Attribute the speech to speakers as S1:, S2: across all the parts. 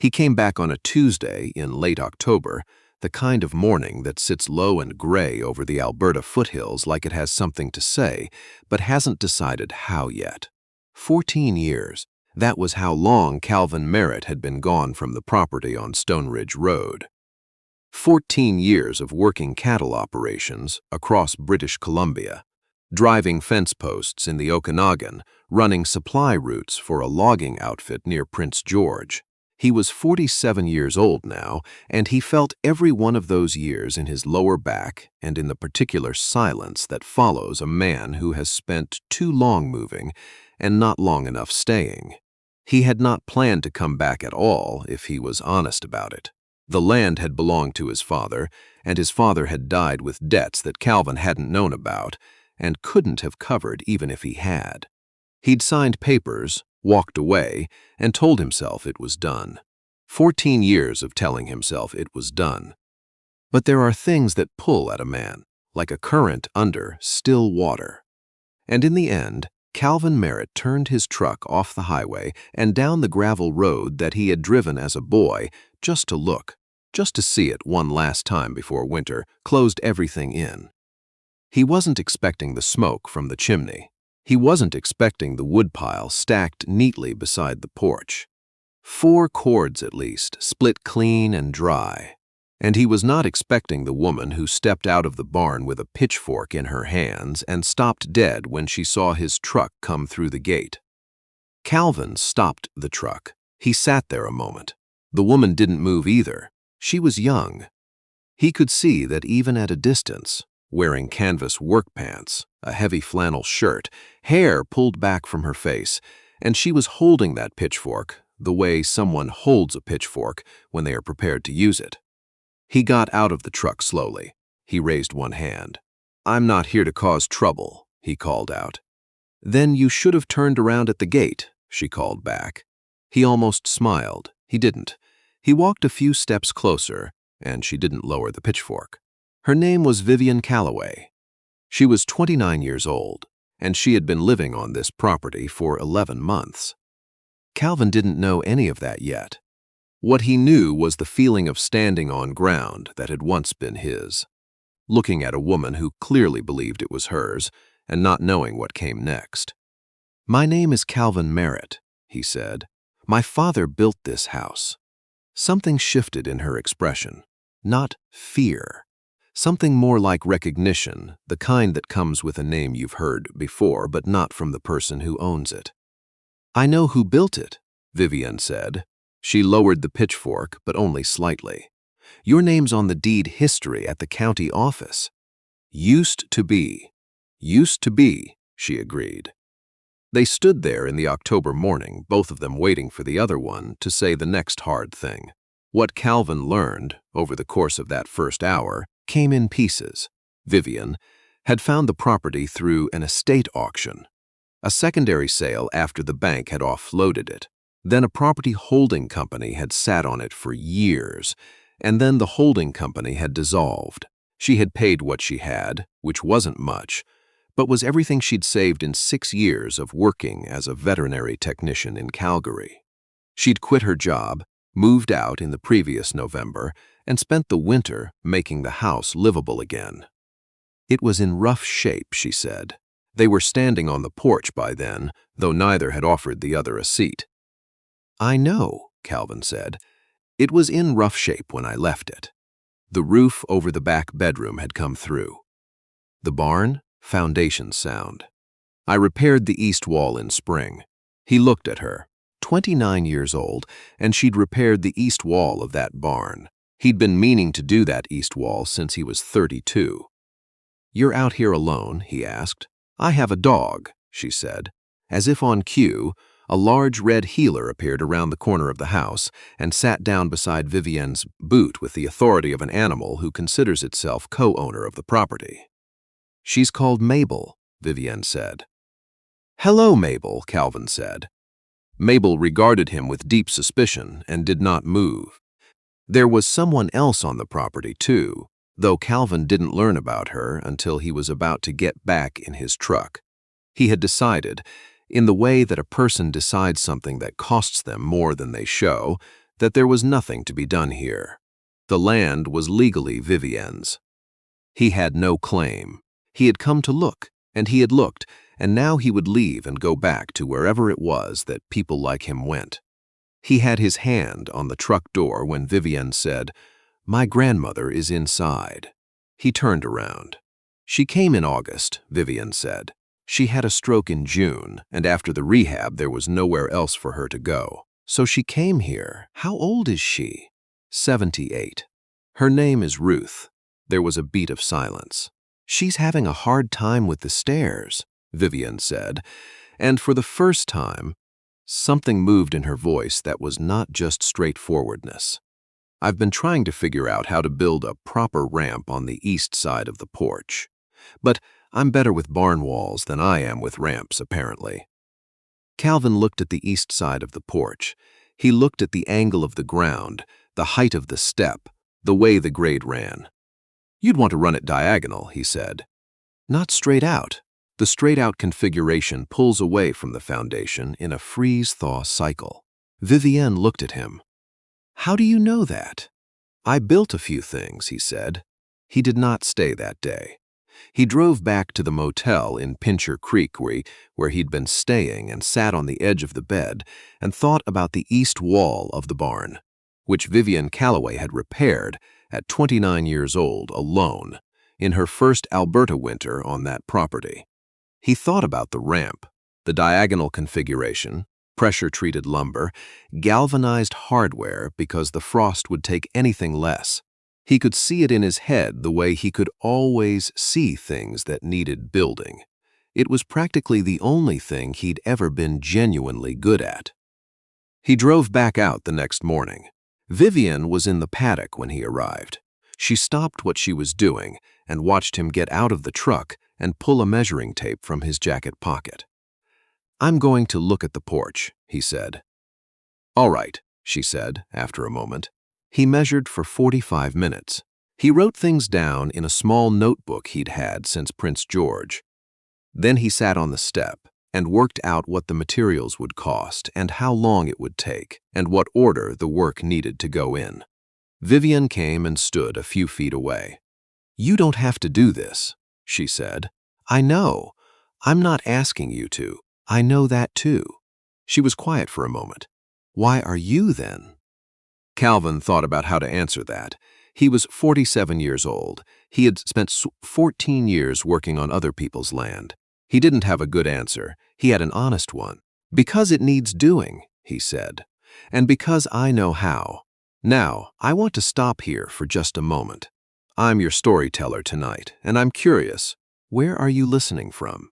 S1: He came back on a Tuesday in late October, the kind of morning that sits low and gray over the Alberta foothills like it has something to say, but hasn't decided how yet. 14 years. That was how long Calvin Merritt had been gone from the property on Stone Ridge Road. 14 years of working cattle operations across British Columbia, driving fence posts in the Okanagan, running supply routes for a logging outfit near Prince George. He was 47 years old now, and he felt every one of those years in his lower back and in the particular silence that follows a man who has spent too long moving and not long enough staying. He had not planned to come back at all if he was honest about it. The land had belonged to his father, and his father had died with debts that Calvin hadn't known about and couldn't have covered even if he had. He'd signed papers, walked away, and told himself it was done. 14 years of telling himself it was done. But there are things that pull at a man, like a current under still water. And in the end, Calvin Merritt turned his truck off the highway and down the gravel road that he had driven as a boy just to look, just to see it one last time before winter closed everything in. He wasn't expecting the smoke from the chimney. He wasn't expecting the woodpile stacked neatly beside the porch. 4 cords at least, split clean and dry. And he was not expecting the woman who stepped out of the barn with a pitchfork in her hands and stopped dead when she saw his truck come through the gate. Calvin stopped the truck. He sat there a moment. The woman didn't move either. She was young. He could see that even at a distance, wearing canvas work pants, a heavy flannel shirt, hair pulled back from her face, and she was holding that pitchfork the way someone holds a pitchfork when they are prepared to use it. He got out of the truck slowly. He raised one hand. "I'm not here to cause trouble," he called out. "Then you should have turned around at the gate," she called back. He almost smiled. He didn't. He walked a few steps closer, and she didn't lower the pitchfork. Her name was Vivian Calloway. She was 29 years old, and she had been living on this property for 11 months. Calvin didn't know any of that yet. What he knew was the feeling of standing on ground that had once been his, looking at a woman who clearly believed it was hers and not knowing what came next. "My name is Calvin Merritt," he said. "My father built this house." Something shifted in her expression. Not fear. Something more like recognition, the kind that comes with a name you've heard before, but not from the person who owns it. "I know who built it," Vivian said. She lowered the pitchfork, but only slightly. "Your name's on the deed history at the county office." "Used to be," she agreed. They stood there in the October morning, both of them waiting for the other one to say the next hard thing. What Calvin learned, over the course of that first hour, came in pieces. Vivian had found the property through an estate auction, a secondary sale after the bank had offloaded it. Then a property holding company had sat on it for years, and then the holding company had dissolved. She had paid what she had, which wasn't much, but was everything she'd saved in 6 years of working as a veterinary technician in Calgary. She'd quit her job, moved out in the previous November, and spent the winter making the house livable again. It was in rough shape, she said. They were standing on the porch by then, though neither had offered the other a seat. "I know," Calvin said. "It was in rough shape when I left it." The roof over the back bedroom had come through. The barn, foundation sound. "I repaired the east wall in spring." He looked at her. 29 years old, and she'd repaired the east wall of that barn. He'd been meaning to do that east wall since he was 32. "You're out here alone?" he asked. "I have a dog," she said. As if on cue, a large red heeler appeared around the corner of the house and sat down beside Vivian's boot with the authority of an animal who considers itself co-owner of the property. "She's called Mabel," Vivian said. "Hello, Mabel," Calvin said. Mabel regarded him with deep suspicion and did not move. There was someone else on the property, too, though Calvin didn't learn about her until he was about to get back in his truck. He had decided, in the way that a person decides something that costs them more than they show, that there was nothing to be done here. The land was legally Vivien's. He had no claim. He had come to look, and he had looked, and now he would leave and go back to wherever it was that people like him went. He had his hand on the truck door when Vivian said, "My grandmother is inside." He turned around. "She came in August," Vivian said. "She had a stroke in June, and after the rehab there was nowhere else for her to go. So she came here. How old is she?" 78. "Her name is Ruth." There was a beat of silence. "She's having a hard time with the stairs," Vivian said, and for the first time, something moved in her voice that was not just straightforwardness. "I've been trying to figure out how to build a proper ramp on the east side of the porch. But I'm better with barn walls than I am with ramps, apparently." Calvin looked at the east side of the porch. He looked at the angle of the ground, the height of the step, the way the grade ran. "You'd want to run it diagonal," he said. "Not straight out. The straight-out configuration pulls away from the foundation in a freeze-thaw cycle." Vivienne looked at him. "How do you know that?" "I built a few things," he said. He did not stay that day. He drove back to the motel in Pincher Creek where he'd been staying and sat on the edge of the bed and thought about the east wall of the barn, which Vivian Calloway had repaired at 29 years old alone in her first Alberta winter on that property. He thought about the ramp, the diagonal configuration, pressure-treated lumber, galvanized hardware because the frost would take anything less. He could see it in his head the way he could always see things that needed building. It was practically the only thing he'd ever been genuinely good at. He drove back out the next morning. Vivian was in the paddock when he arrived. She stopped what she was doing and watched him get out of the truck and pull a measuring tape from his jacket pocket. "I'm going to look at the porch," he said. "All right," she said after a moment. He measured for 45 minutes. He wrote things down in a small notebook he'd had since Prince George. Then he sat on the step and worked out what the materials would cost and how long it would take and what order the work needed to go in. Vivian came and stood a few feet away. "You don't have to do this," she said. "I know. I'm not asking you to. I know that too." She was quiet for a moment. "Why are you then?" Calvin thought about how to answer that. He was 47 years old. He had spent 14 years working on other people's land. He didn't have a good answer. He had an honest one. "Because it needs doing," he said, "and because I know how. Now, I want to stop here for just a moment. I'm your storyteller tonight, and I'm curious, where are you listening from?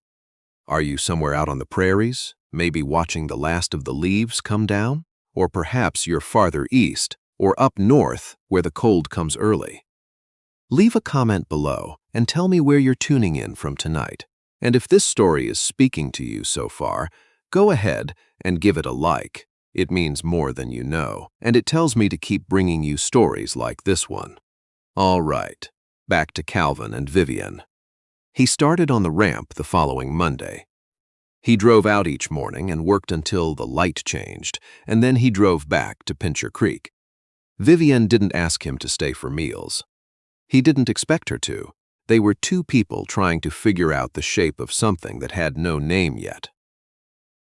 S1: Are you somewhere out on the prairies, maybe watching the last of the leaves come down? Or perhaps you're farther east, or up north where the cold comes early? Leave a comment below and tell me where you're tuning in from tonight. And if this story is speaking to you so far, go ahead and give it a like. It means more than you know, and it tells me to keep bringing you stories like this one. All right, back to Calvin and Vivian. He started on the ramp the following Monday. He drove out each morning and worked until the light changed, and then he drove back to Pincher Creek. Vivian didn't ask him to stay for meals. He didn't expect her to. They were two people trying to figure out the shape of something that had no name yet.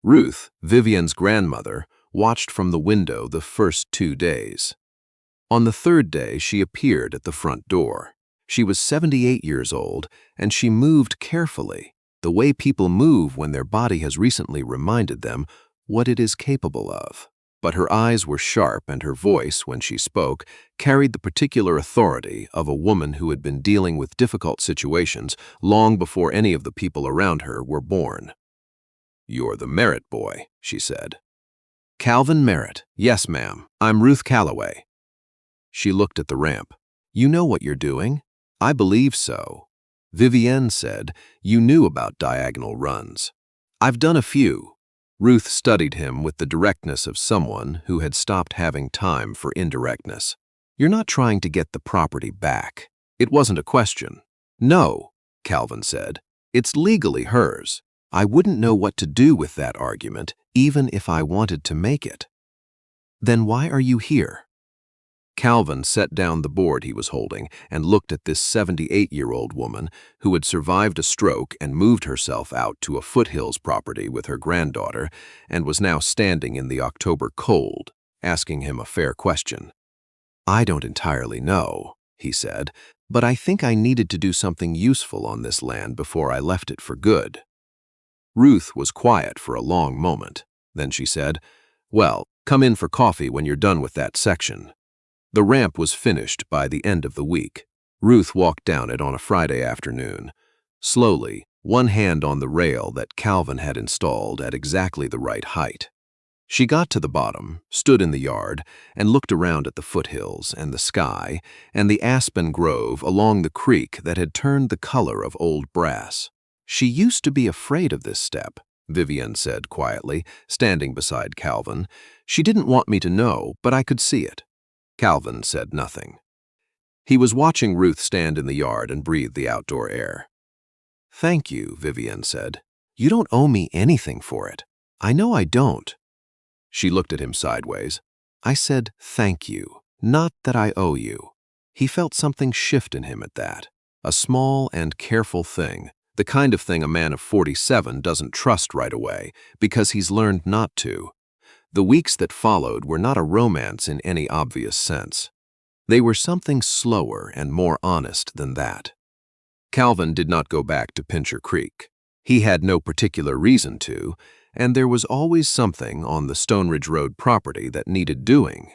S1: Ruth, Vivian's grandmother, watched from the window the first 2 days. On the third day, she appeared at the front door. She was 78 years old, and she moved carefully, the way people move when their body has recently reminded them what it is capable of. But her eyes were sharp, and her voice, when she spoke, carried the particular authority of a woman who had been dealing with difficult situations long before any of the people around her were born. "You're the Merritt boy," she said. "Calvin Merritt. Yes, ma'am. I'm Ruth Calloway." She looked at the ramp. "You know what you're doing?" "I believe so." Vivienne said, "You knew about diagonal runs." "I've done a few." Ruth studied him with the directness of someone who had stopped having time for indirectness. "You're not trying to get the property back." It wasn't a question. "No," Calvin said. "It's legally hers. I wouldn't know what to do with that argument, even if I wanted to make it." Then why are you here? Calvin set down the board he was holding and looked at this 78-year-old woman who had survived a stroke and moved herself out to a foothills property with her granddaughter and was now standing in the October cold, asking him a fair question. I don't entirely know, he said, but I think I needed to do something useful on this land before I left it for good. Ruth was quiet for a long moment. Then she said, Well, come in for coffee when you're done with that section. The ramp was finished by the end of the week. Ruth walked down it on a Friday afternoon. Slowly, one hand on the rail that Calvin had installed at exactly the right height. She got to the bottom, stood in the yard, and looked around at the foothills and the sky and the aspen grove along the creek that had turned the color of old brass. She used to be afraid of this step, Vivian said quietly, standing beside Calvin. She didn't want me to know, but I could see it. Calvin said nothing. He was watching Ruth stand in the yard and breathe the outdoor air. Thank you, Vivian said. You don't owe me anything for it. I know I don't. She looked at him sideways. I said thank you, not that I owe you. He felt something shift in him at that. A small and careful thing, the kind of thing a man of 47 doesn't trust right away because he's learned not to. The weeks that followed were not a romance in any obvious sense. They were something slower and more honest than that. Calvin did not go back to Pincher Creek. He had no particular reason to, and there was always something on the Stonebridge Road property that needed doing.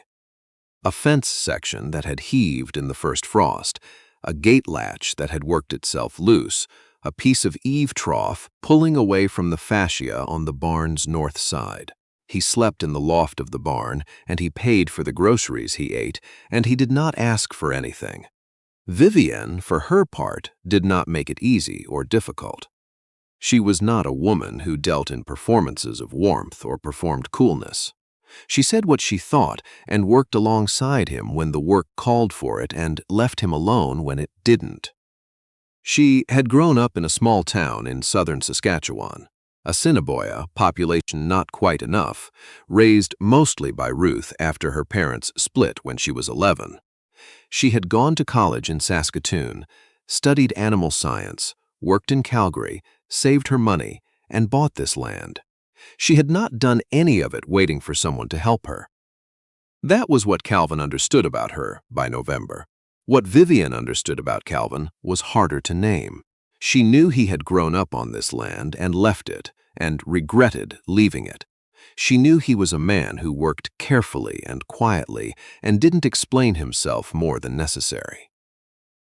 S1: A fence section that had heaved in the first frost, a gate latch that had worked itself loose, a piece of eave trough pulling away from the fascia on the barn's north side. He slept in the loft of the barn, and he paid for the groceries he ate, and he did not ask for anything. Vivian, for her part, did not make it easy or difficult. She was not a woman who dealt in performances of warmth or performed coolness. She said what she thought and worked alongside him when the work called for it and left him alone when it didn't. She had grown up in a small town in southern Saskatchewan. Assiniboia, population not quite enough, raised mostly by Ruth after her parents split when she was 11. She had gone to college in Saskatoon, studied animal science, worked in Calgary, saved her money, and bought this land. She had not done any of it waiting for someone to help her. That was what Calvin understood about her by November. What Vivian understood about Calvin was harder to name. She knew he had grown up on this land and left it, and regretted leaving it. She knew he was a man who worked carefully and quietly and didn't explain himself more than necessary.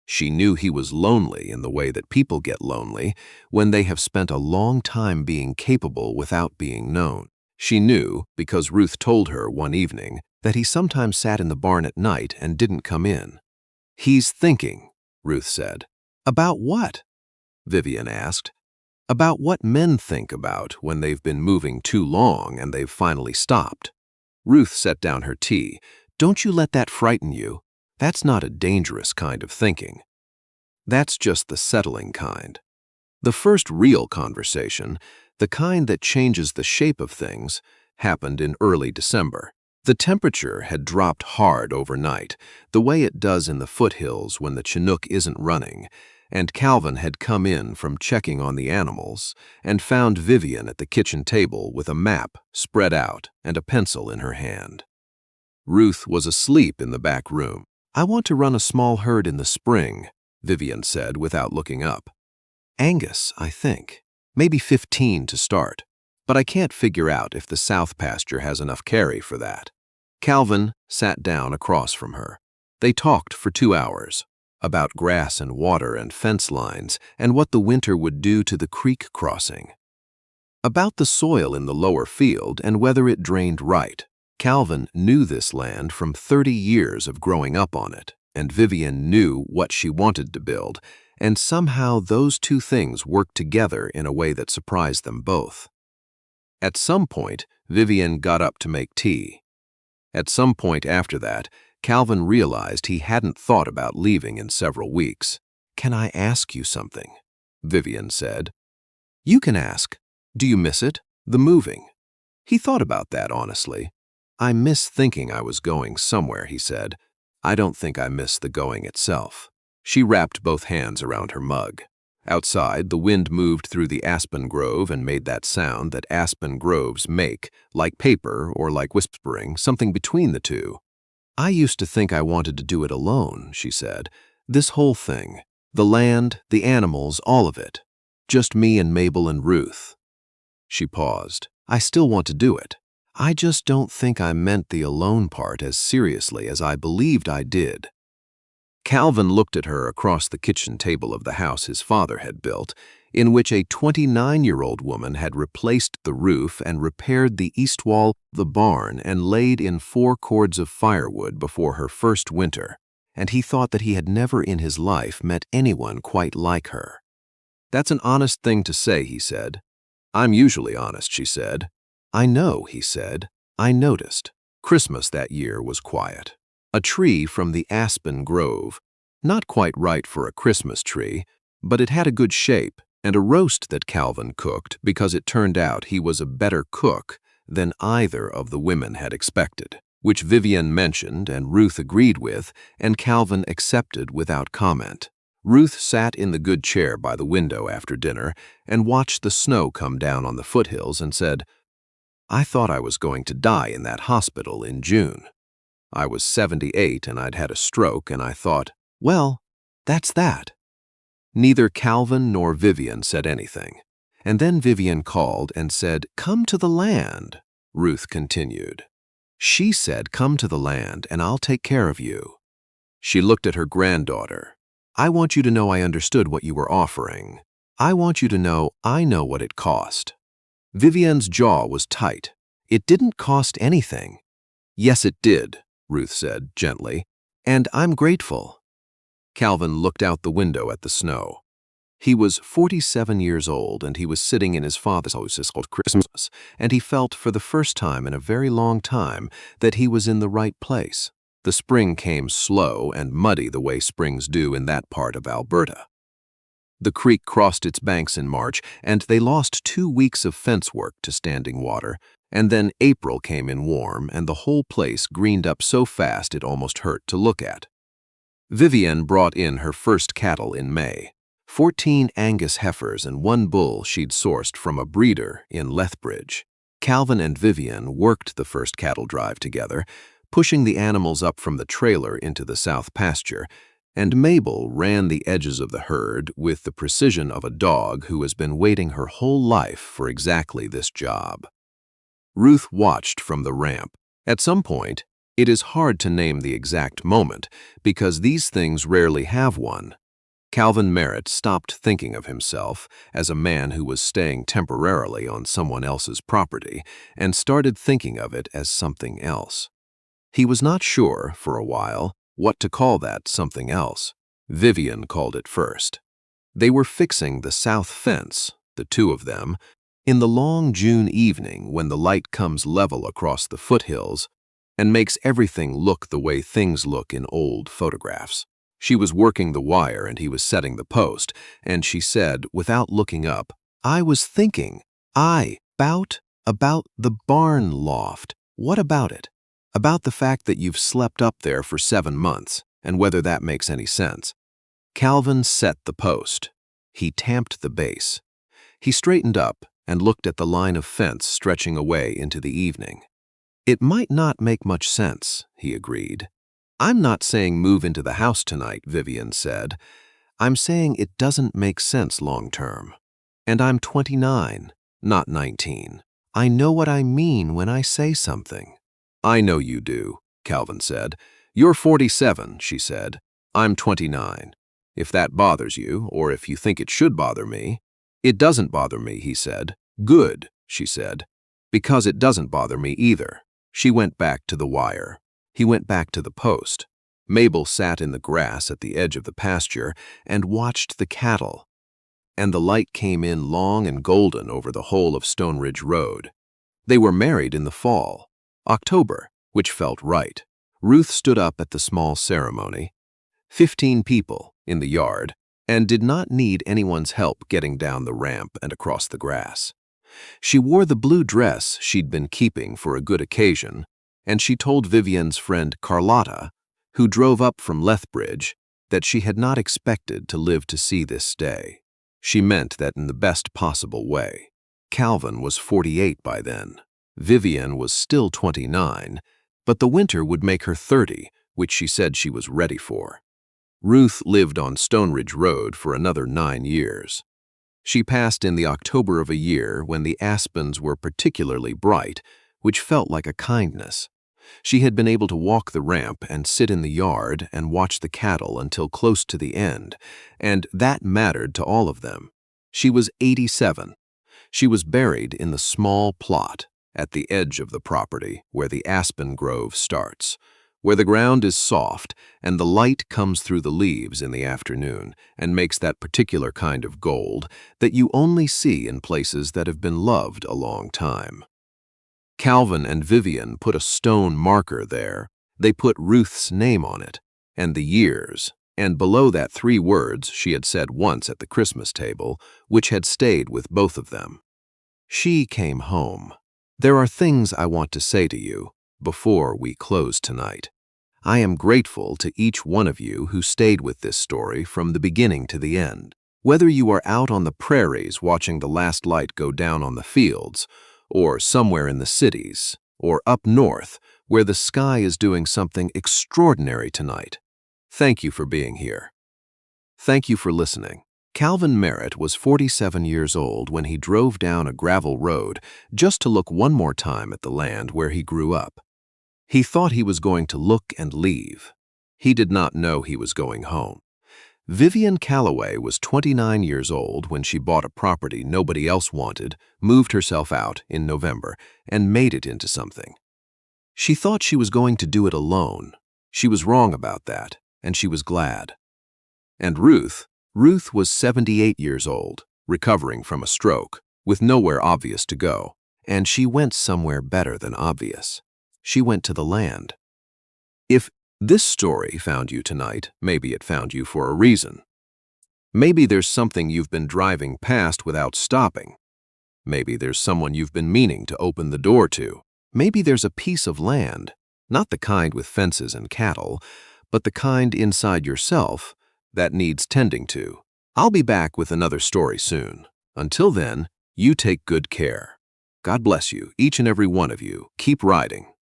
S1: She knew he was lonely in the way that people get lonely when they have spent a long time being capable without being known. She knew, because Ruth told her one evening, that he sometimes sat in the barn at night and didn't come in. He's thinking, Ruth said. About what? Vivian asked. About what men think about when they've been moving too long and they've finally stopped. Ruth set down her tea. Don't you let that frighten you. That's not a dangerous kind of thinking. That's just the settling kind. The first real conversation, the kind that changes the shape of things, happened in early December. The temperature had dropped hard overnight, the way it does in the foothills when the Chinook isn't running, and Calvin had come in from checking on the animals and found Vivian at the kitchen table with a map spread out and a pencil in her hand. Ruth was asleep in the back room. I want to run a small herd in the spring, Vivian said without looking up. Angus, I think. Maybe 15 to start. But I can't figure out if the south pasture has enough carry for that. Calvin sat down across from her. They talked for 2 hours. About grass and water and fence lines and what the winter would do to the creek crossing. About the soil in the lower field and whether it drained right. Calvin knew this land from 30 years of growing up on it, and Vivian knew what she wanted to build, and somehow those two things worked together in a way that surprised them both. At some point, Vivian got up to make tea. At some point after that, Calvin realized he hadn't thought about leaving in several weeks. Can I ask you something? Vivian said. You can ask. Do you miss it? The moving? He thought about that honestly. "I miss thinking I was going somewhere," he said. "I don't think I miss the going itself." She wrapped both hands around her mug. Outside, the wind moved through the aspen grove and made that sound that aspen groves make, like paper or like whispering, something between the two. "I used to think I wanted to do it alone," she said. "This whole thing. The land, the animals, all of it. Just me and Mabel and Ruth." She paused. "I still want to do it. I just don't think I meant the alone part as seriously as I believed I did." Calvin looked at her across the kitchen table of the house his father had built, in which a 29-year-old woman had replaced the roof and repaired the east wall of the barn and laid in 4 cords of firewood before her first winter, and he thought that he had never in his life met anyone quite like her. "That's an honest thing to say," he said. "I'm usually honest," she said. "I know," he said. "I noticed." Christmas that year was quiet. A tree from the aspen grove, not quite right for a Christmas tree, but it had a good shape, and a roast that Calvin cooked because it turned out he was a better cook than either of the women had expected, which Vivian mentioned and Ruth agreed with, and Calvin accepted without comment. Ruth sat in the good chair by the window after dinner and watched the snow come down on the foothills and said, "I thought I was going to die in that hospital in June. I was 78 and I'd had a stroke, and I thought, well, that's that." Neither Calvin nor Vivian said anything. And then Vivian called and said, "Come to the land," Ruth continued. "She said, 'Come to the land and I'll take care of you.'" She looked at her granddaughter. "I want you to know I understood what you were offering. I want you to know I know what it cost." Vivian's jaw was tight. "It didn't cost anything." "Yes, it did," Ruth said gently, "and I'm grateful." Calvin looked out the window at the snow. He was 47 years old, and he was sitting in his father's house at Christmas, and he felt for the first time in a very long time that he was in the right place. The spring came slow and muddy the way springs do in that part of Alberta. The creek crossed its banks in March, and they lost 2 weeks of fence work to standing water, and then April came in warm, and the whole place greened up so fast it almost hurt to look at. Vivian brought in her first cattle in May, 14 Angus heifers and 1 bull she'd sourced from a breeder in Lethbridge. Calvin and Vivian worked the first cattle drive together, pushing the animals up from the trailer into the south pasture, and Mabel ran the edges of the herd with the precision of a dog who has been waiting her whole life for exactly this job. Ruth watched from the ramp. At some point, it is hard to name the exact moment because these things rarely have one. Calvin Merritt stopped thinking of himself as a man who was staying temporarily on someone else's property and started thinking of it as something else. He was not sure, for a while, what to call that something else. Vivian called it first. They were fixing the south fence, the 2 of them, in the long June evening when the light comes level across the foothills and makes everything look the way things look in old photographs. She was working the wire and he was setting the post, and she said, without looking up, "I was thinking, about the barn loft. What about it? About the fact that you've slept up there for 7 months, and whether that makes any sense." Calvin set the post. He tamped the base. He straightened up and looked at the line of fence stretching away into the evening. "It might not make much sense," he agreed. "I'm not saying move into the house tonight," Vivian said. "I'm saying it doesn't make sense long term. And I'm 29, not 19. I know what I mean when I say something." "I know you do," Calvin said. "You're 47, she said. "I'm 29. If that bothers you, or if you think it should bother me." "It doesn't bother me," he said. "Good," she said. "Because it doesn't bother me either." She went back to the wire. He went back to the post. Mabel sat in the grass at the edge of the pasture and watched the cattle, and the light came in long and golden over the whole of Stone Ridge Road. They were married in the fall, October, which felt right. Ruth stood up at the small ceremony. 15 people in the yard, and did not need anyone's help getting down the ramp and across the grass. She wore the blue dress she'd been keeping for a good occasion, and she told Vivian's friend Carlotta, who drove up from Lethbridge, that she had not expected to live to see this day. She meant that in the best possible way. Calvin was 48 by then. Vivian was still 29, but the winter would make her 30, which she said she was ready for. Ruth lived on Stonebridge Road for another 9 years. She passed in the October of a year when the aspens were particularly bright, which felt like a kindness. She had been able to walk the ramp and sit in the yard and watch the cattle until close to the end, and that mattered to all of them. She was 87. She was buried in the small plot at the edge of the property where the aspen grove starts, where the ground is soft and the light comes through the leaves in the afternoon and makes that particular kind of gold that you only see in places that have been loved a long time. Calvin and Vivian put a stone marker there. They put Ruth's name on it, and the years, and below that 3 words she had said once at the Christmas table, which had stayed with both of them. She came home. There are things I want to say to you before we close tonight. I am grateful to each one of you who stayed with this story from the beginning to the end. Whether you are out on the prairies watching the last light go down on the fields, or somewhere in the cities, or up north where the sky is doing something extraordinary tonight, thank you for being here. Thank you for listening. Calvin Merritt was 47 years old when he drove down a gravel road just to look one more time at the land where he grew up. He thought he was going to look and leave. He did not know he was going home. Vivian Calloway was 29 years old when she bought a property nobody else wanted, moved herself out in November, and made it into something. She thought she was going to do it alone. She was wrong about that, and she was glad. And Ruth was 78 years old, recovering from a stroke, with nowhere obvious to go, and she went somewhere better than obvious. She went to the land. If this story found you tonight, maybe it found you for a reason. Maybe there's something you've been driving past without stopping. Maybe there's someone you've been meaning to open the door to. Maybe there's a piece of land, not the kind with fences and cattle, but the kind inside yourself that needs tending to. I'll be back with another story soon. Until then, you take good care. God bless you, each and every one of you. Keep riding.